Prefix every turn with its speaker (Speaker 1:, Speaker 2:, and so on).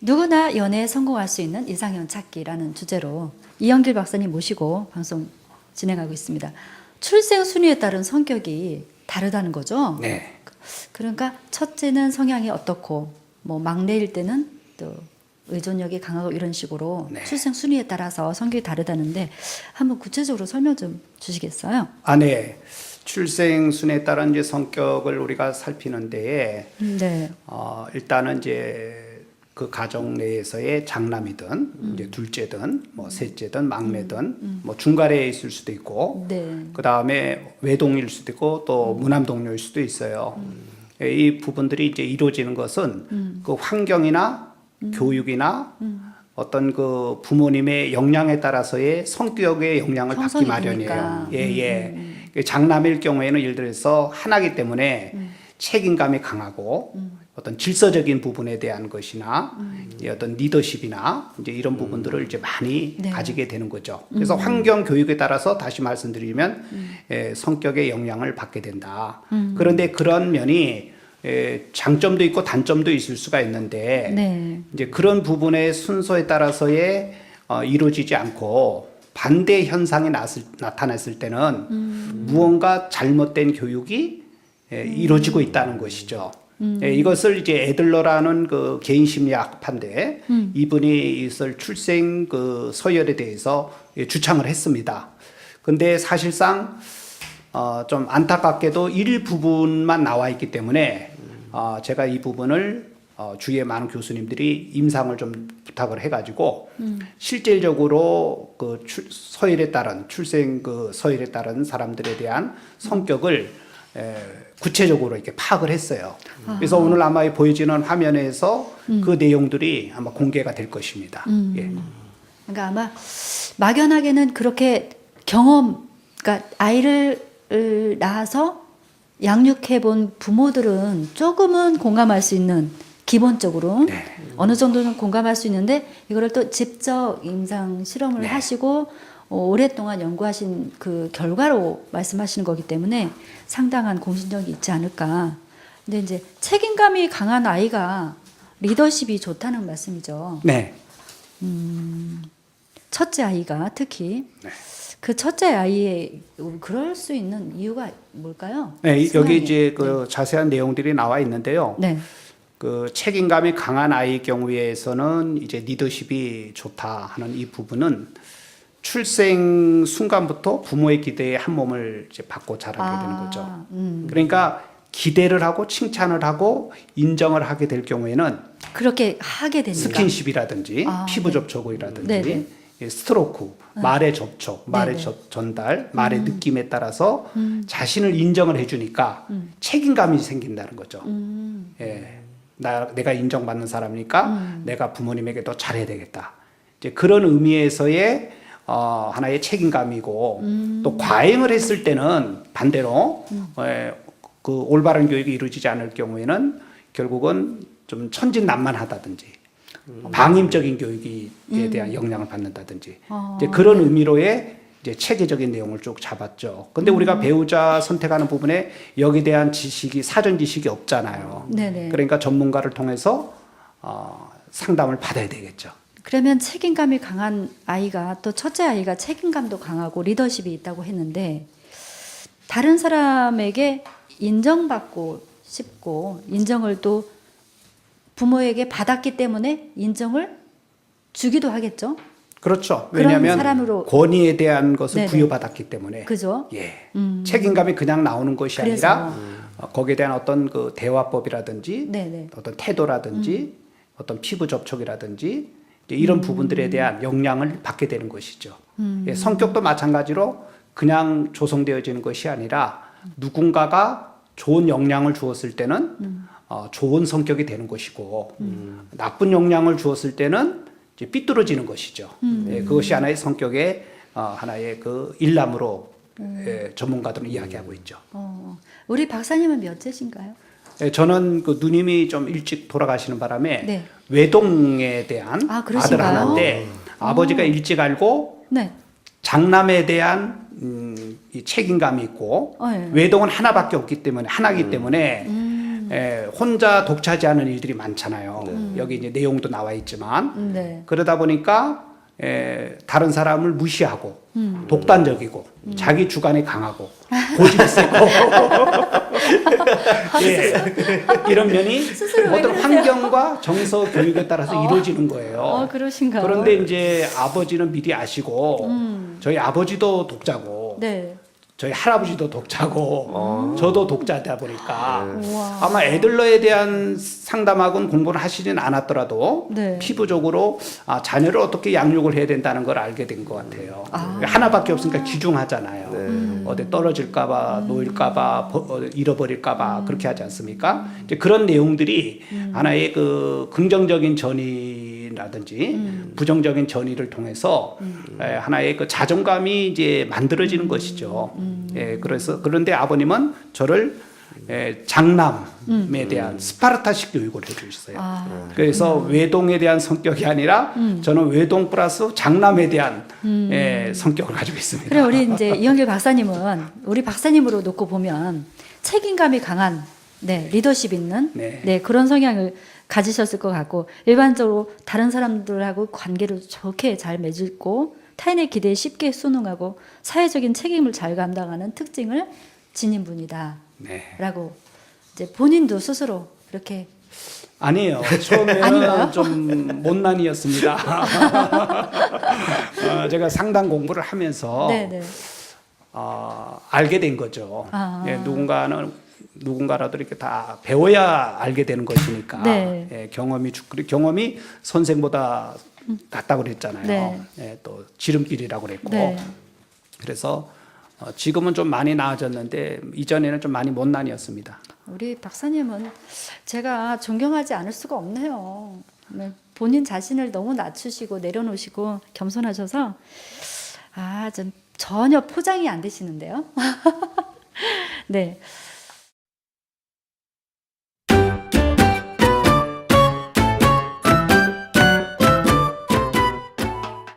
Speaker 1: 누구나 연애에 성공할 수 있는 이상형 찾기라는 주제로 이영길 박사님 모시고 방송 진행하고 있습니다. 출생 순위에 따른 성격이 다르다는 거죠?
Speaker 2: 네.
Speaker 1: 그러니까 첫째는 성향이 어떻고 뭐 막내일 때는 또 의존력이 강하고 이런 식으로
Speaker 2: 네.
Speaker 1: 출생 순위에 따라서 성격이 다르다는데 한번 구체적으로 설명 좀 주시겠어요?
Speaker 2: 네. 출생 순에 따른 이제 성격을 우리가 살피는 데에
Speaker 1: 네.
Speaker 2: 일단은 이제 그 가정 내에서의 장남이든 이제 둘째든 뭐 셋째든 막내든 뭐 중간에 있을 수도 있고
Speaker 1: 네.
Speaker 2: 그 다음에 외동일 수도 있고 또 무남동녀일 수도 있어요. 이 부분들이 이제 이루어지는 것은 그 환경이나 교육이나 어떤 그 부모님의 영향에 따라서의 성격의 영향을 받기
Speaker 1: 형성이
Speaker 2: 마련이에요.
Speaker 1: 되니까.
Speaker 2: 예. 장남일 경우에는 예를 들어서 하나기 때문에 책임감이 강하고 어떤 질서적인 부분에 대한 것이나 어떤 리더십이나 이제 이런 부분들을 이제 많이
Speaker 1: 네.
Speaker 2: 가지게 되는 거죠. 그래서 환경 교육에 따라서 다시 말씀드리면 성격의 영향을 받게 된다. 그런데 그런 면이 장점도 있고 단점도 있을 수가 있는데
Speaker 1: 네.
Speaker 2: 이제 그런 부분의 순서에 따라서의 이루어지지 않고 반대 현상이 나타났을 때는 무언가 잘못된 교육이 이루어지고 있다는 것이죠. 이것을 이제 애들러라는 그 개인 심리학파인데 이분이 있을 출생 그 서열에 대해서 주창을 했습니다. 근데 사실상 좀 안타깝게도 일부분만 나와 있기 때문에 제가 이 부분을 주위에 많은 교수님들이 임상을 좀 부탁을 해가지고 실질적으로 그 서열에 따른 출생 그 서열에 따른 사람들에 대한 성격을 구체적으로 이렇게 파악을 했어요. 그래서 오늘 아마 보여지는 화면에서 그 내용들이 아마 공개가 될 것입니다. 예.
Speaker 1: 그러니까 아마 막연하게는 그렇게 그러니까 아이를 낳아서 양육해 본 부모들은 조금은 공감할 수 있는 기본적으로
Speaker 2: 네.
Speaker 1: 어느 정도는 공감할 수 있는데 이거를 또 직접 임상 실험을
Speaker 2: 네.
Speaker 1: 하시고 오랫동안 연구하신 그 결과로 말씀하시는 거기 때문에 상당한 공신력이 있지 않을까. 근데 이제 책임감이 강한 아이가 리더십이 좋다는 말씀이죠.
Speaker 2: 네.
Speaker 1: 첫째 아이가 특히
Speaker 2: 네.
Speaker 1: 그 첫째 아이의 그럴 수 있는 이유가 뭘까요?
Speaker 2: 네,
Speaker 1: 성향이.
Speaker 2: 여기 이제 그 자세한 내용들이 나와 있는데요.
Speaker 1: 네.
Speaker 2: 그 책임감이 강한 아이 경우에서는 이제 리더십이 좋다 하는 이 부분은 출생 순간부터 부모의 기대에 한 몸을 이제 받고 자라게 되는 거죠. 그러니까 기대를 하고 칭찬을 하고 인정을 하게 될 경우에는
Speaker 1: 그렇게 하게 되니까.
Speaker 2: 스킨십이라든지 피부
Speaker 1: 네.
Speaker 2: 접촉이라든지
Speaker 1: 네네.
Speaker 2: 스트로크, 말의 접촉, 말의
Speaker 1: 네네.
Speaker 2: 전달, 말의 느낌에 따라서 자신을 인정을 해주니까 책임감이 생긴다는 거죠. 예, 내가 인정받는 사람이니까 내가 부모님에게도 잘해야 되겠다. 이제 그런 의미에서의 하나의 책임감이고 또 과잉을 했을 때는 반대로 그 올바른 교육이 이루어지지 않을 경우에는 결국은 좀 천진난만하다든지 방임적인 교육에 대한 영향을 받는다든지 이제 그런 의미로의 이제 체계적인 내용을 쭉 잡았죠. 근데 우리가 배우자 선택하는 부분에 여기에 대한 지식이 사전 지식이 없잖아요.
Speaker 1: 네네.
Speaker 2: 그러니까 전문가를 통해서 상담을 받아야 되겠죠.
Speaker 1: 그러면 책임감이 강한 아이가 또 첫째 아이가 책임감도 강하고 리더십이 있다고 했는데 다른 사람에게 인정받고 싶고 인정을 또 부모에게 받았기 때문에 인정을 주기도 하겠죠.
Speaker 2: 그렇죠.
Speaker 1: 그런
Speaker 2: 왜냐하면
Speaker 1: 사람으로
Speaker 2: 권위에 대한 것을
Speaker 1: 네네.
Speaker 2: 부여받았기 때문에.
Speaker 1: 그죠?
Speaker 2: 예. 책임감이 그냥 나오는 것이
Speaker 1: 그래서.
Speaker 2: 아니라 거기에 대한 어떤 그 대화법이라든지
Speaker 1: 네네.
Speaker 2: 어떤 태도라든지 어떤 피부 접촉이라든지 이제 이런 부분들에 대한 영향을 받게 되는 것이죠. 예, 성격도 마찬가지로 그냥 조성되어지는 것이 아니라 누군가가 좋은 영향을 주었을 때는 좋은 성격이 되는 것이고 나쁜 영향을 주었을 때는 이제 삐뚤어지는 것이죠. 예, 그것이 하나의 성격의 하나의 그 일람으로 전문가들은 이야기하고 있죠.
Speaker 1: 우리 박사님은 몇째신가요?
Speaker 2: 예, 저는 그 누님이 좀 일찍 돌아가시는 바람에
Speaker 1: 네.
Speaker 2: 외동에 대한
Speaker 1: 그러신가요?
Speaker 2: 아들 하나인데 아버지가 일찍 알고
Speaker 1: 네.
Speaker 2: 장남에 대한 이 책임감이 있고
Speaker 1: 네.
Speaker 2: 외동은 하나밖에 없기 때문에 하나기 때문에 혼자 독차지하는 일들이 많잖아요. 여기 이제 내용도 나와 있지만
Speaker 1: 네.
Speaker 2: 그러다 보니까 다른 사람을 무시하고 독단적이고 자기 주관이 강하고 고집이 세고 이런 면이
Speaker 1: 스스로 왜
Speaker 2: 어떤
Speaker 1: 그러세요?
Speaker 2: 환경과 정서 교육에 따라서 이루어지는 거예요.
Speaker 1: 그러신가요?
Speaker 2: 그런데 이제 아버지는 미리 아시고 저희 아버지도 독자고
Speaker 1: 네.
Speaker 2: 저희 할아버지도 독자고 저도 독자다 보니까
Speaker 1: 우와.
Speaker 2: 아마 애들러에 대한 상담학은 공부를 하시진 않았더라도
Speaker 1: 네.
Speaker 2: 피부적으로 자녀를 어떻게 양육을 해야 된다는 걸 알게 된 것 같아요. 하나밖에 없으니까 귀중하잖아요. 어디 떨어질까봐, 놓일까봐, 잃어버릴까봐 그렇게 하지 않습니까? 이제 그런 내용들이 하나의 그 긍정적인 전이라든지 부정적인 전이를 통해서 하나의 그 자존감이 이제 만들어지는 것이죠. 그런데 아버님은 저를 장남에 대한 스파르타식 교육을 해주셨어요. 그래서 외동에 대한 성격이 아니라 저는 외동 플러스 장남에 대한 성격을 가지고 있습니다.
Speaker 1: 그래 우리 이제 이영길 박사님은 우리 박사님으로 놓고 보면 책임감이 강한 리더십 있는
Speaker 2: 네.
Speaker 1: 그런 성향을 가지셨을 것 같고 일반적으로 다른 사람들하고 관계를 좋게 잘 맺고 타인의 기대에 쉽게 순응하고 사회적인 책임을 잘 감당하는 특징을 지닌 분이다. 라고 이제 본인도 스스로 이렇게
Speaker 2: 아니에요. 처음에는
Speaker 1: 아닌가요?
Speaker 2: 좀 못난이였습니다. 제가 상당 공부를 하면서
Speaker 1: 네네.
Speaker 2: 알게 된 거죠. 누군가라도 이렇게 다 배워야 알게 되는 것이니까
Speaker 1: 네.
Speaker 2: 경험이 선생보다 낫다고 그랬잖아요.
Speaker 1: 네.
Speaker 2: 또 지름길이라고 그랬고
Speaker 1: 네.
Speaker 2: 그래서 지금은 좀 많이 나아졌는데 이전에는 좀 많이 못난이었습니다.
Speaker 1: 우리 박사님은 제가 존경하지 않을 수가 없네요. 본인 자신을 너무 낮추시고 내려놓으시고 겸손하셔서 좀 전혀 포장이 안 되시는데요. 네.